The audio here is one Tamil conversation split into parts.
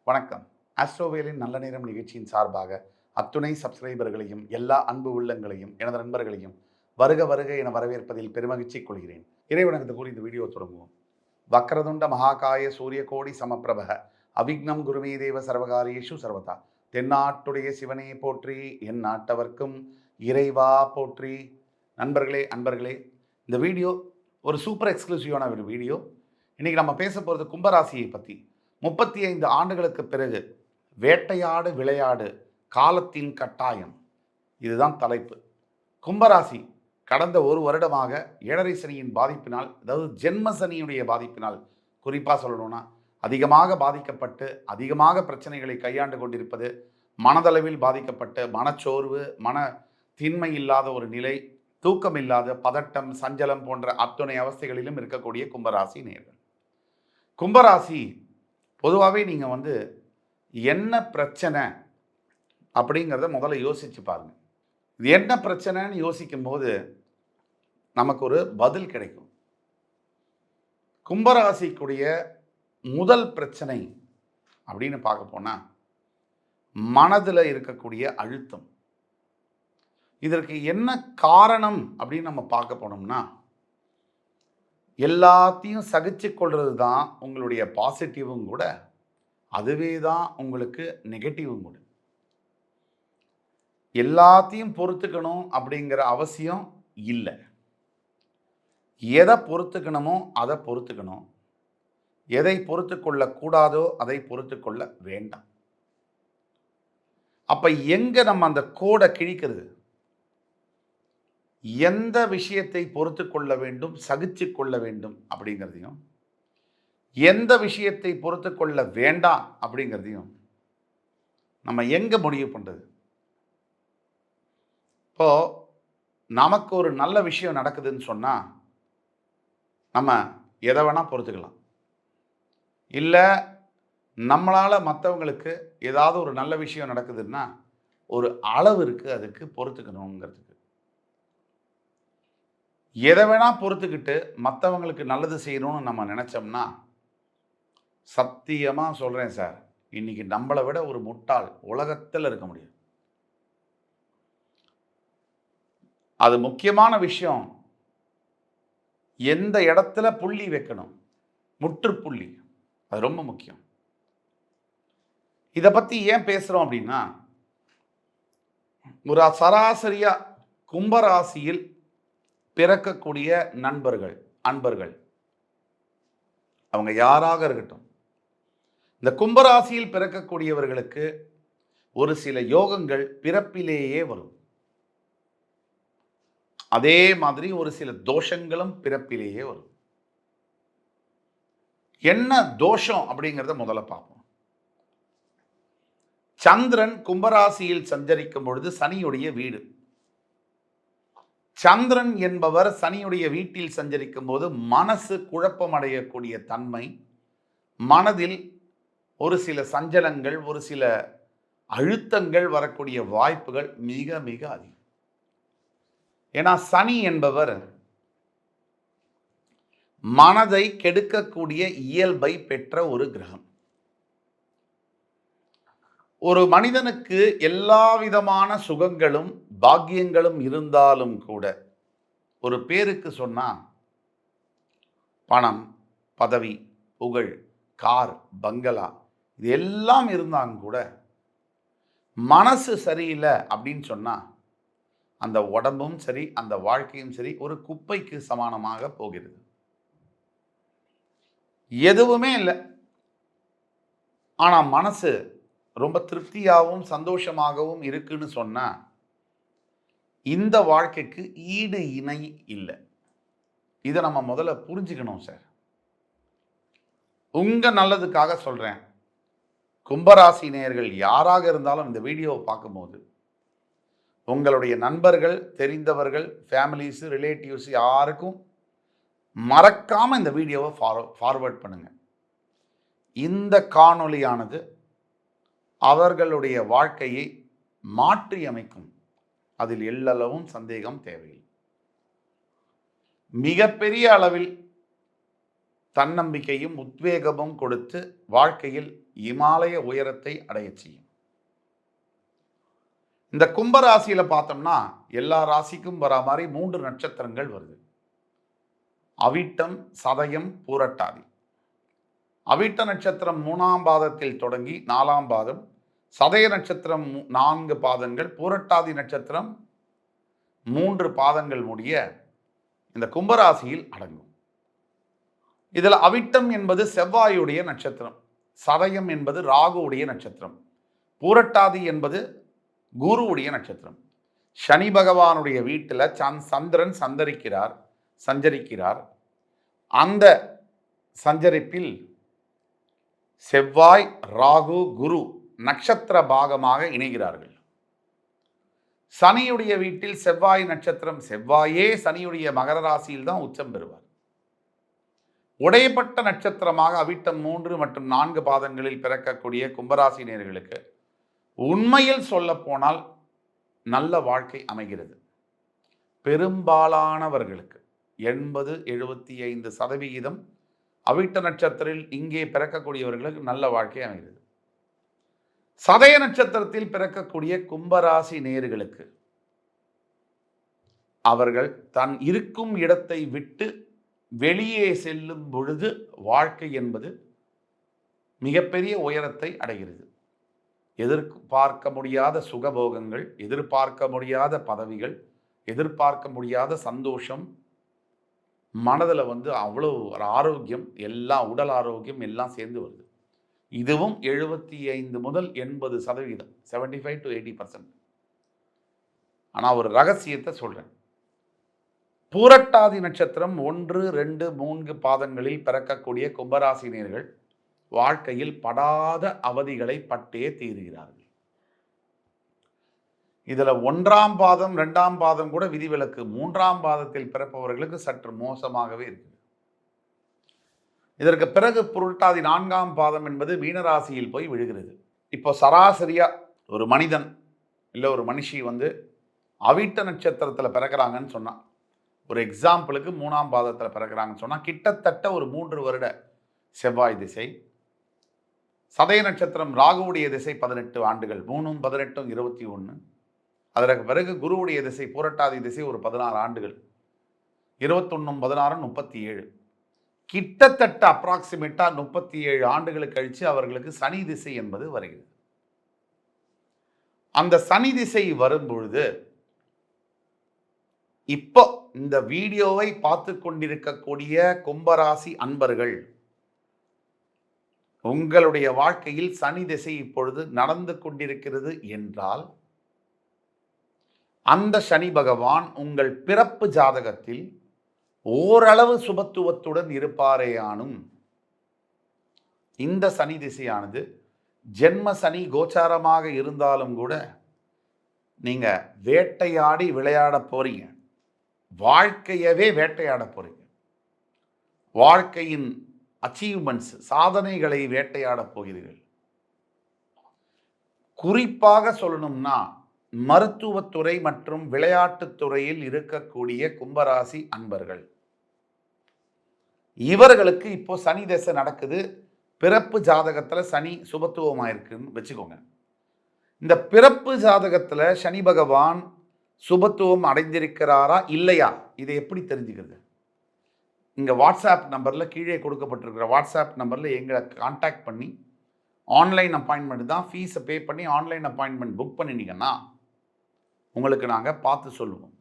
வணக்கம். ஆஸ்ட்ரோவேலின் நல்ல நேரம் நிகழ்ச்சியின் சார்பாக அத்துணை சப்ஸ்கிரைபர்களையும் எல்லா அன்பு உள்ளங்களையும் எனது நண்பர்களையும் வருக வருக என வரவேற்பதில் பெருமகிழ்ச்சி கொள்கிறேன். இறைவணக்கத்தை கூறி இந்த வீடியோ தொடங்குவோம். வக்ரதுண்ட மகாகாய சூரிய கோடி சமப்பிரபக அவிக்னம் குருமே தேவ சர்வகாரியேஷு சர்வதா. தென்னாட்டுடைய சிவனே போற்றி, என் நாட்டவர்க்கும் இறைவா போற்றி. நண்பர்களே, அன்பர்களே, இந்த வீடியோ ஒரு சூப்பர் எக்ஸ்க்ளூசிவான ஒரு வீடியோ. இன்னைக்கு நம்ம பேச போகிறது கும்பராசியை பற்றி. 35 ஆண்டுகளுக்கு பிறகு வேட்டையாடு விளையாடு காலத்தின் கட்டாயம், இதுதான் தலைப்பு. கும்பராசி கடந்த ஒரு வருடமாக ஏழரை சனியின் பாதிப்பினால், அதாவது ஜென்ம சனியுடைய பாதிப்பினால் குறிப்பாக சொல்லணும்னா அதிகமாக பாதிக்கப்பட்டு அதிகமாக பிரச்சனைகளை கையாண்டு கொண்டிருப்பது, மனதளவில் பாதிக்கப்பட்டு மனச்சோர்வு, மன திண்மை இல்லாத ஒரு நிலை, தூக்கம் இல்லாத பதட்டம், சஞ்சலம் போன்ற அத்துணை அவஸ்தைகளிலும் இருக்கக்கூடிய கும்பராசி நேயர்கள். கும்பராசி பொதுவாகவே நீங்கள் என்ன பிரச்சனை அப்படிங்கிறத முதல்ல யோசிச்சு பாருங்க. இது என்ன பிரச்சனைன்னு யோசிக்கும் போது நமக்கு ஒரு பதில் கிடைக்கும். கும்பராசிக்குடைய முதல் பிரச்சனை அப்படின்னு பார்க்க போனால் மனதில் இருக்கக்கூடிய அழுத்தம். இதற்கு என்ன காரணம் அப்படின்னு நம்ம பார்க்க போனோம்னா, எல்லாத்தையும் சகிச்சு கொள்வது தான் உங்களுடைய பாசிட்டிவும் கூட, அதுவே தான் உங்களுக்கு நெகட்டிவும் கூட. எல்லாத்தையும் பொறுத்துக்கணும் அப்படிங்கிற அவசியம் இல்லை. எதை பொறுத்துக்கணுமோ அதை பொறுத்துக்கணும், எதை பொறுத்து கொள்ளக்கூடாதோ அதை பொறுத்து கொள்ள வேண்டாம். அப்போ எங்கே நம்ம அந்த கோடை கிழிக்கிறது? எந்த விஷயத்தை பொறுத்து கொள்ள வேண்டும், சகிச்சு கொள்ள வேண்டும் அப்படிங்கிறதையும், எந்த விஷயத்தை பொறுத்து கொள்ள வேண்டாம் அப்படிங்கிறதையும் நம்ம எங்கே முடிவு பண்ணுறது? இப்போது நமக்கு ஒரு நல்ல விஷயம் நடக்குதுன்னு சொன்னால் நம்ம எதை வேணால் பொறுத்துக்கலாம். இல்லை நம்மளால் மற்றவங்களுக்கு ஏதாவது ஒரு நல்ல விஷயம் நடக்குதுன்னா ஒரு அளவு இருக்குது, அதுக்கு பொறுத்துக்கணுங்கிறதுக்கு. எதை வேணால் பொறுத்துக்கிட்டு மற்றவங்களுக்கு நல்லது செய்யணும்னு நம்ம நினச்சோம்னா, சத்தியமாக சொல்கிறேன் சார், இன்னைக்கு நம்மளை விட ஒரு முட்டாள் உலகத்தில் இருக்க முடியும். அது முக்கியமான விஷயம். எந்த இடத்துல புள்ளி வைக்கணும், முற்றுப்புள்ளி, அது ரொம்ப முக்கியம். இதை பற்றி ஏன் பேசுகிறோம் அப்படின்னா, ஒரு சராசரியாக கும்பராசியில் பிறக்கக்கூடிய நண்பர்கள், அன்பர்கள், அவங்க யாராக இருக்கட்டும், இந்த கும்பராசியில் பிறக்கக்கூடியவர்களுக்கு ஒரு சில யோகங்கள் பிறப்பிலேயே வரும். அதே மாதிரி ஒரு சில தோஷங்களும் பிறப்பிலேயே வரும். என்ன தோஷம் அப்படிங்கிறத முதல்ல பார்ப்போம். சந்திரன் கும்பராசியில் சஞ்சரிக்கும் பொழுது சனியுடைய வீடு. சந்திரன் என்பவர் சனியுடைய வீட்டில் சஞ்சரிக்கும் போது மனசு குழப்பமடையக்கூடிய தன்மை, மனதில் ஒரு சில சஞ்சலங்கள், ஒரு சில அழுத்தங்கள் வரக்கூடிய வாய்ப்புகள் மிக மிக அதிகம். ஏன்னா சனி என்பவர் மனதை கெடுக்கக்கூடிய இயல்பை பெற்ற ஒரு கிரகம். ஒரு மனிதனுக்கு எல்லா விதமான சுகங்களும் பாக்கியங்களும் இருந்தாலும் கூட, ஒரு பேருக்கு சொன்னா பணம், பதவி, புகழ், கார், பங்களா, இது எல்லாம் இருந்தாங்க கூட மனசு சரியில்லை அப்படின்னு சொன்னா அந்த உடம்பும் சரி, அந்த வாழ்க்கையும் சரி, ஒரு குப்பைக்கு சமானமாக போகிறது. எதுவுமே இல்லை, ஆனா மனசு ரொம்ப திருப்தியாகவும் சந்தோஷமாகவும் இருக்குன்னு சொன்னா இந்த வாழ்க்கைக்கு ஈடு இணை இல்லை. இதை நம்ம முதல்ல புரிஞ்சுக்கணும் சார். உங்க நல்லதுக்காக சொல்றேன். கும்பராசி நேயர்கள் யாராக இருந்தாலும் இந்த வீடியோவை பார்க்கும்போது உங்களுடைய நண்பர்கள், தெரிந்தவர்கள், ஃபேமிலிஸ், ரிலேட்டிவ்ஸ் யாருக்கும் மறக்காம இந்த வீடியோவை ஃபார்வர்ட் பண்ணுங்க. இந்த காணொளியானது அவர்களுடைய வாழ்க்கையை மாற்றி அமைக்கும், அதில் எல்லளவும் சந்தேகம் தேவையில்லை. மிகப்பெரிய அளவில் தன்னம்பிக்கையும் உத்வேகமும் கொடுத்து வாழ்க்கையில் இமாலய உயரத்தை அடைய செய்யும். இந்த கும்பராசியில பார்த்தோம்னா எல்லா ராசிக்கும் வர மாதிரி 3 நட்சத்திரங்கள் வருது. அவிட்டம், சதயம், பூரட்டாதி. அவிட்ட நட்சத்திரம் 3ஆம் பாதத்தில் தொடங்கி 4ஆம் பாதம், சதய நட்சத்திரம் 4 பாதங்கள், பூரட்டாதி நட்சத்திரம் 3 பாதங்கள் முடிய இந்த கும்பராசியில் அடங்கும். இதில் அவிட்டம் என்பது செவ்வாயுடைய நட்சத்திரம், சதயம் என்பது ராகுவுடைய நட்சத்திரம், பூரட்டாதி என்பது குருவுடைய நட்சத்திரம். சனி பகவானுடைய வீட்டில் சந்திரன் சஞ்சரிக்கிறார். அந்த சஞ்சரிப்பில் செவ்வாய், ராகு, குரு நட்சத்திர பாகமாக இணைகிறார்கள். சனியுடைய வீட்டில் செவ்வாய் நட்சத்திரம், செவ்வாயே சனியுடைய மகர ராசியில் தான் உச்சம் பெறுவார். உடையப்பட்ட நட்சத்திரமாக அவிட்டம் 3 மற்றும் 4 பாதங்களில் பிறக்கக்கூடிய கும்பராசி நேயர்களுக்கு உண்மையில் சொல்ல போனால் நல்ல வாழ்க்கை அமைகிறது. பெரும்பாலானவர்களுக்கு 80-75% அவிட்ட நட்சத்திரத்தில் இங்கே பிறக்கக்கூடியவர்களுக்கு நல்ல வாழ்க்கை அமைகிறது. சதய நட்சத்திரத்தில் பிறக்கக்கூடிய கும்பராசி நேயர்களுக்கு அவர்கள் தன் இருக்கும் இடத்தை விட்டு வெளியே செல்லும் பொழுது வாழ்க்கை என்பது மிகப்பெரிய உயரத்தை அடைகிறது. எதிர்பார்க்க முடியாத சுகபோகங்கள், எதிர்பார்க்க முடியாத பதவிகள், எதிர்பார்க்க முடியாத சந்தோஷம், மனதில் அவ்வளோ ஒரு ஆரோக்கியம், எல்லாம் உடல் ஆரோக்கியம் எல்லாம் சேர்ந்து வருது. இதுவும் 75 முதல் 80%, 75 to 80%. ஆனால் ஒரு ரகசியத்தை சொல்கிறேன். பூரட்டாதி நட்சத்திரம் 1, 2, 3 பாதங்களில் பிறக்கக்கூடிய கும்பராசினியர்கள் வாழ்க்கையில் படாத அவதிகளை பட்டே தீருகிறார்கள். இதில் 1ஆம் பாதம் 2ஆம் பாதம் கூட விதிவிலக்கு. 3ஆம் பாதத்தில் பிறப்பவர்களுக்கு சற்று மோசமாகவே இருக்குது. இதற்கு பிறகு புரட்டாதி 4ஆம் பாதம் என்பது மீனராசியில் போய் விழுகிறது. இப்போ சராசரியா ஒரு மனிதன் இல்லை ஒரு மனுஷி அவிட்ட நட்சத்திரத்தில் பிறக்கிறாங்கன்னு சொன்னால், ஒரு எக்ஸாம்பிளுக்கு 3ஆம் பாதத்தில் பிறக்கிறாங்கன்னு சொன்னால் கிட்டத்தட்ட ஒரு 3 வருட செவ்வாய் திசை, சதய நட்சத்திரம் ராகுவுடைய திசை 18 ஆண்டுகள், 3ம் 18ம் 21. அதற்கு பிறகு குருவுடைய திசை பூரட்டாதி திசை ஒரு 16 ஆண்டுகள், 21ம் 16ம் 37. கிட்டத்தட்ட அப்ராக்சிமேட்டா 37 ஆண்டுகளுக்கு கழித்து அவர்களுக்கு சனி திசை என்பது வருகிறது. அந்த சனி திசை வரும்பொழுது இப்போ இந்த வீடியோவை பார்த்து கொண்டிருக்கக்கூடிய கும்பராசி அன்பர்கள், உங்களுடைய வாழ்க்கையில் சனி திசை இப்பொழுது நடந்து கொண்டிருக்கிறது என்றால், அந்த சனி பகவான் உங்கள் பிறப்பு ஜாதகத்தில் ஓரளவு சுபத்துவத்துடன் இருப்பாரேயானும் இந்த சனி திசையானது ஜென்ம சனி கோச்சாரமாக இருந்தாலும் கூட நீங்க வேட்டையாடி விளையாட போறீங்க. வாழ்க்கையவே வேட்டையாட போறீங்க. வாழ்க்கையின் அச்சீவ்மெண்ட்ஸ், சாதனைகளை வேட்டையாட போகிறீர்கள். குறிப்பாக சொல்லணும்னா மருத்துவத்துறை மற்றும் விளையாட்டுத் துறையில் இருக்கக்கூடிய கும்பராசி அன்பர்கள், இவர்களுக்கு இப்போ சனி திசை நடக்குது. பிறப்பு ஜாதகத்தில் சனி சுபத்துவமாயிருக்குன்னு வச்சுக்கோங்க. இந்த பிறப்பு ஜாதகத்தில் சனி பகவான் சுபத்துவம் அடைந்திருக்கிறாரா இல்லையா, இதை எப்படி தெரிஞ்சுக்கிறது? இங்கே வாட்ஸ்அப் நம்பரில் கீழே கொடுக்கப்பட்டிருக்கிற வாட்ஸ்அப் நம்பரில் எங்களை கான்டாக்ட் பண்ணி ஆன்லைன் அப்பாயின்மெண்ட் தான், ஃபீஸை பே பண்ணி ஆன்லைன் அப்பாயின்மெண்ட் புக் பண்ணினீங்கன்னா உங்களுக்கு நாங்கள் பார்த்து சொல்லுவோம்.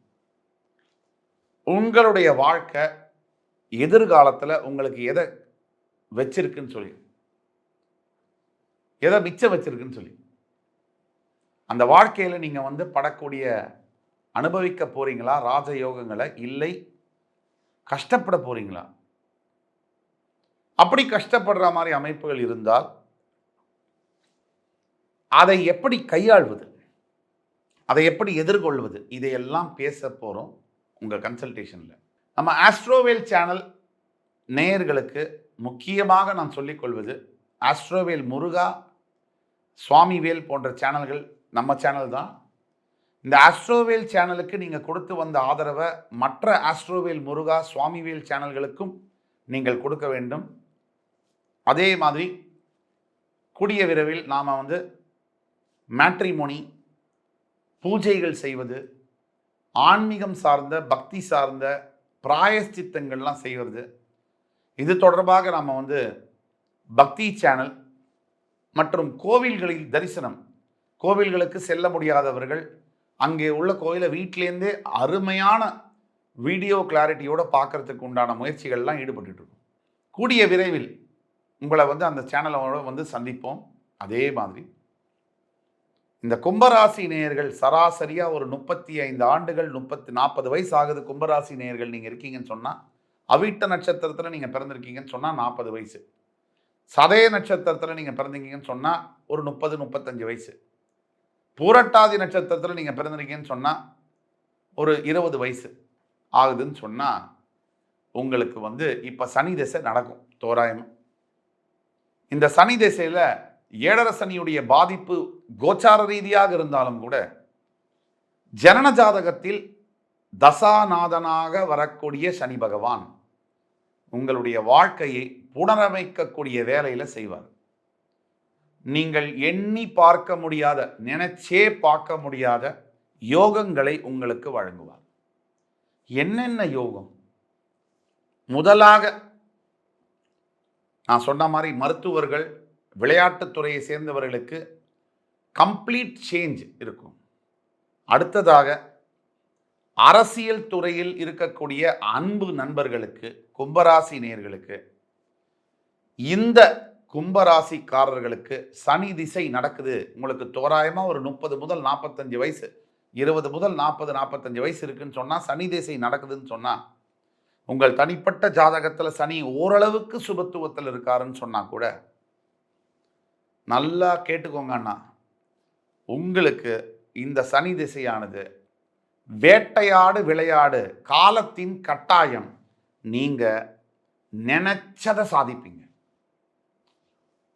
உங்களுடைய வாழ்க்கை எதிர்காலத்தில் உங்களுக்கு எதை வச்சிருக்குன்னு சொல்லி, எதை மிச்சம் வச்சிருக்குன்னு சொல்லி, அந்த வாழ்க்கையில் நீங்கள் படக்கூடிய அனுபவிக்க போறீங்களா ராஜயோகங்களை, இல்லை கஷ்டப்பட போறீங்களா? அப்படி கஷ்டப்படுற மாதிரி அமைப்புகள் இருந்தால் அதை எப்படி கையாள்வது, அதை எப்படி எதிர்கொள்வது, இதையெல்லாம் பேச போகிறோம் உங்கள் கன்சல்டேஷனில். நம்ம ஆஸ்ட்ரோவேல் சேனல் நேயர்களுக்கு முக்கியமாக நான் சொல்லிக்கொள்வது, ஆஸ்ட்ரோவேல் முருகா, சுவாமிவேல் போன்ற சேனல்கள் நம்ம சேனல் தான். இந்த ஆஸ்ட்ரோவேல் சேனலுக்கு நீங்கள் கொடுத்து வந்த ஆதரவை மற்ற ஆஸ்ட்ரோவேல் முருகா, சுவாமிவேல் சேனல்களுக்கும் நீங்கள் கொடுக்க வேண்டும். அதே மாதிரி கூடிய விரைவில் நாம் மேட்ரிமோனி பூஜைகள் செய்வது, ஆன்மீகம் சார்ந்த பக்தி சார்ந்த பிராயஷ்சித்தங்கள்லாம் செய்வது, இது தொடர்பாக நாம் பக்தி சேனல் மற்றும் கோவில்களில் தரிசனம், கோவில்களுக்கு செல்ல முடியாதவர்கள் அங்கே உள்ள கோயிலை வீட்டிலேருந்தே அருமையான வீடியோ கிளாரிட்டியோடு பார்க்கறதுக்கு உண்டான முயற்சிகள்லாம் ஈடுபட்டு இருக்கோம். கூடிய விரைவில் உங்களை அந்த சேனலோட சந்திப்போம். அதே மாதிரி இந்த கும்பராசி நேயர்கள் சராசரியாக ஒரு 35 ஆண்டுகள் 40 வயசு ஆகுது கும்பராசி நேயர்கள் நீங்கள் இருக்கீங்கன்னு சொன்னால், அவிட்ட நட்சத்திரத்தில் நீங்கள் பிறந்திருக்கீங்கன்னு சொன்னால் 40 வயசு, சதய நட்சத்திரத்தில் நீங்கள் பிறந்தீங்கன்னு சொன்னால் ஒரு 30-35 வயசு, பூரட்டாதி நட்சத்திரத்தில் நீங்கள் பிறந்திருக்கீங்கன்னு சொன்னால் ஒரு 20 வயசு ஆகுதுன்னு சொன்னால், உங்களுக்கு இப்போ சனி திசை நடக்கும் தோராயமாக. இந்த சனி திசையில் ஏழரை சனியுடைய பாதிப்பு கோச்சார ரீதியாக இருந்தாலும் கூட, ஜனன ஜாதகத்தில் தசாநாதனாக வரக்கூடிய சனி பகவான் உங்களுடைய வாழ்க்கையை புனரமைக்கக்கூடிய வேலையில் செய்வார். நீங்கள் எண்ணி பார்க்க முடியாத, நினைச்சே பார்க்க முடியாத யோகங்களை உங்களுக்கு வழங்குவார். என்னென்ன யோகம்? முதலாக நான் சொன்ன மாதிரி மருத்துவர்கள், விளையாட்டுத்துறையை சேர்ந்தவர்களுக்கு கம்ப்ளீட் சேஞ்ச் இருக்கும். அடுத்ததாக அரசியல் துறையில் இருக்கக்கூடிய அன்பு நண்பர்களுக்கு, கும்பராசி நேயர்களுக்கு, இந்த கும்பராசிக்காரர்களுக்கு சனி திசை நடக்குது. உங்களுக்கு தோராயமாக ஒரு 30 முதல் 45 வயசு, 20 முதல் 40-45 வயசு இருக்குன்னு சொன்னால், சனி திசை நடக்குதுன்னு சொன்னால், உங்கள் தனிப்பட்ட ஜாதகத்தில் சனி ஓரளவுக்கு சுபத்துவத்தில் இருக்காருன்னு சொன்னால் கூட, நல்லா கேட்டுக்கோங்க அண்ணா, உங்களுக்கு இந்த சனி திசையானது வேட்டையாடு விளையாடு காலத்தின் கட்டாயம். நீங்கள் நினைச்சதை சாதிப்பீங்க.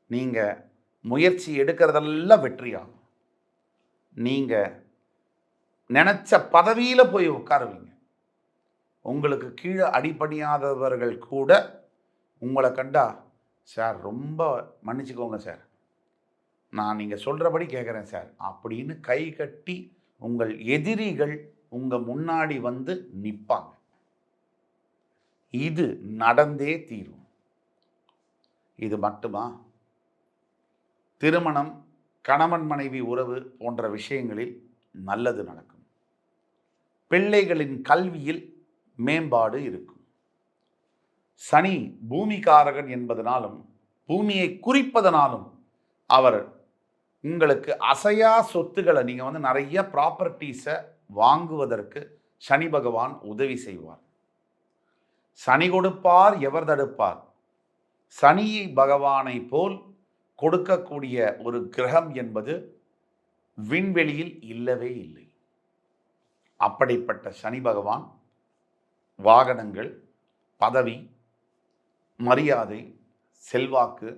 நீங்கள் முயற்சி எடுக்கிறதெல்லாம் வெற்றியாகும். நீங்கள் நினச்ச பதவியில் போய் உட்காருவீங்க. உங்களுக்கு கீழே அடிபணியாதவர்கள் கூட உங்களை கண்டா, சார் ரொம்ப மன்னிச்சுக்கோங்க சார், நான் நீங்கள் சொல்கிறபடி கேட்குறேன் சார் அப்படின்னு கை கட்டி உங்கள் எதிரிகள் உங்கள் முன்னாடி நிற்பாங்க. இது நடந்தே தீரும். இது மட்டுமா? திருமணம், கணவன் மனைவி உறவு போன்ற விஷயங்களில் நல்லது நடக்கும். பிள்ளைகளின் கல்வியில் மேம்பாடு இருக்கும். சனி பூமிகாரகன் என்பதனாலும் பூமியை குறிப்பதனாலும் அவர் உங்களுக்கு அசையா சொத்துக்களை, நீங்கள் நிறைய ப்ராப்பர்ட்டிஸை வாங்குவதற்கு சனி பகவான் உதவி செய்வார். சனி கொடுப்பார் எவர் தடுப்பார்? சனி பகவானை போல் கொடுக்கக்கூடிய ஒரு கிரகம் என்பது விண்வெளியில் இல்லவே இல்லை. அப்படிப்பட்ட சனி பகவான் வாகனங்கள், பதவி, மரியாதை, செல்வாக்கு,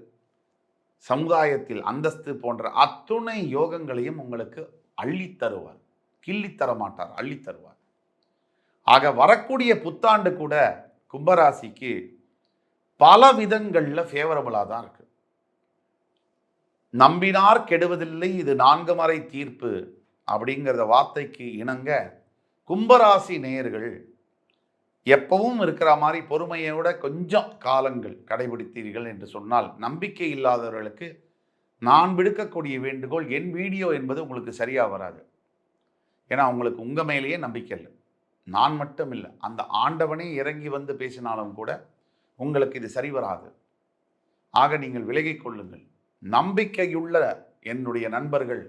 சமுதாயத்தில் அந்தஸ்து போன்ற அத்துணை யோகங்களையும் உங்களுக்கு அள்ளித்தருவார். கிள்ளித்தர மாட்டார், அள்ளித்தருவார். ஆக வரக்கூடிய புத்தாண்டு கூட கும்பராசிக்கு பல விதங்களில் ஃபேவரபுளாக தான் இருக்கு. நம்பினார் கெடுவதில்லை, இது 4 மறை தீர்ப்பு அப்படிங்கிறத வார்த்தைக்கு இணங்க கும்பராசி நேயர்கள் எப்பவும் இருக்கிற மாதிரி பொறுமையோட கொஞ்சம் காலங்கள் கடைபிடித்தீர்கள் என்று சொன்னால், நம்பிக்கை இல்லாதவர்களுக்கு நான் விடுக்கக்கூடிய வேண்டுகோள், என் வீடியோ என்பது உங்களுக்கு சரியாக வராது. ஏன்னா உங்களுக்கு உங்கள் மேலேயே நம்பிக்கை இல்லை. நான் மட்டும் இல்லை, அந்த ஆண்டவனே இறங்கி பேசினாலும் கூட உங்களுக்கு இது சரி வராது. ஆக நீங்கள் விலகிக் கொள்ளுங்கள். நம்பிக்கையுள்ள என்னுடைய நண்பர்கள்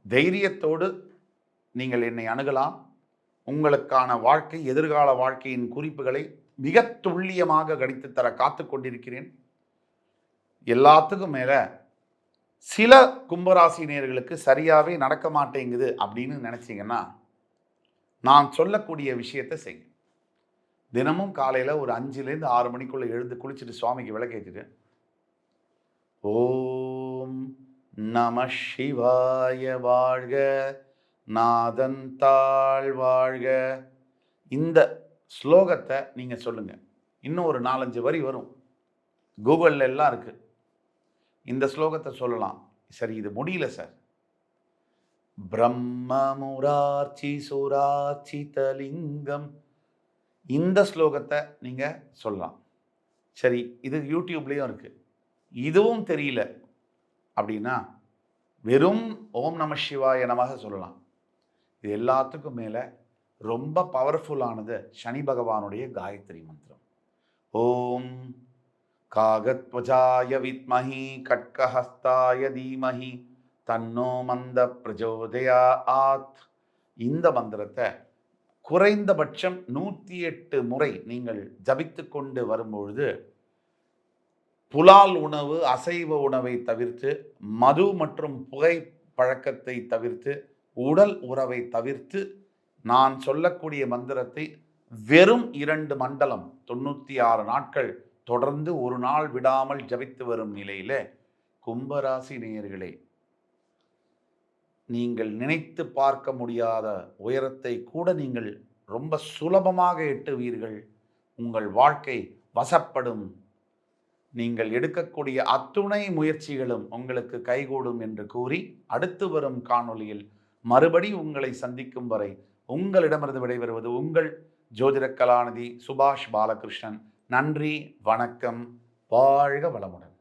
தைரியத்தோடு நீங்கள் என்னை அணுகலாம். உங்களுக்கான வாழ்க்கை, எதிர்கால வாழ்க்கையின் குறிப்புகளை மிக துல்லியமாக கணித்து தர காத்து கொண்டிருக்கிறேன். எல்லாத்துக்கும் மேலே சில கும்பராசினியர்களுக்கு சரியாகவே நடக்க மாட்டேங்குது அப்படின்னு நினச்சிங்கன்னா, நான் சொல்லக்கூடிய விஷயத்தை செய்யுங்க. தினமும் காலையில் ஒரு 5லேருந்து 6 மணிக்குள்ளே எழுந்து குளிச்சுட்டு சுவாமிக்கு விளக்கேற்றிட்டு, ஓம் நம சிவாய வாழ்க, நாதன் தாழ் வாழ்க, இந்த ஸ்லோகத்தை நீங்கள் சொல்லுங்கள். இன்னும் ஒரு 4-5 வரி வரும். கூகுளில் எல்லாம் இருக்கு. இந்த ஸ்லோகத்தை சொல்லலாம். சரி, இது முடியல சார். பிரம்ம முரார்ச்சி சுரார்ச்சிதலிங்கம், இந்த ஸ்லோகத்தை நீங்க சொல்லலாம். சரி, இது யூடியூப்லேயும் இருக்கு. இதுவும் தெரியல அப்படின்னா வெறும் ஓம் நம சிவாய நமக சொல்லலாம். இது எல்லாத்துக்கும் மேலே ரொம்ப பவர்ஃபுல்லானது சனி பகவானுடைய காயத்ரி மந்திரம். ஓம் காகத்வஜாய வித்மஹி கட்கஹஸ்தாய தீமஹி தன்னோ மந்த பிரஜோதயாத். இந்த மந்திரத்தை குறைந்தபட்சம் 108 முறை நீங்கள் ஜபித்து கொண்டு வரும்பொழுது புலால் உணவு, அசைவ உணவை தவிர்த்து, மது மற்றும் புகை பழக்கத்தை தவிர்த்து, உடல் உறவை தவிர்த்து, நான் சொல்லக்கூடிய மந்திரத்தை வெறும் 2 மண்டலம் 96 நாட்கள் தொடர்ந்து ஒரு நாள் விடாமல் ஜபித்து வரும் நிலையில கும்பராசி நேயர்களே, நீங்கள் நினைத்து பார்க்க முடியாத உயரத்தை கூட நீங்கள் ரொம்ப சுலபமாக எட்டுவீர்கள். உங்கள் வாழ்க்கை வசப்படும். நீங்கள் எடுக்கக்கூடிய அத்துணை முயற்சிகளும் உங்களுக்கு கைகூடும் என்று கூறி, அடுத்து வரும் காணொளியில் மறுபடி உங்களை சந்திக்கும் வரை உங்களிடமிருந்து விடைபெறுவது உங்கள் ஜோதிட கலாநிதி சுபாஷ் பாலகிருஷ்ணன். நன்றி, வணக்கம், வாழ்க வளமுடன்.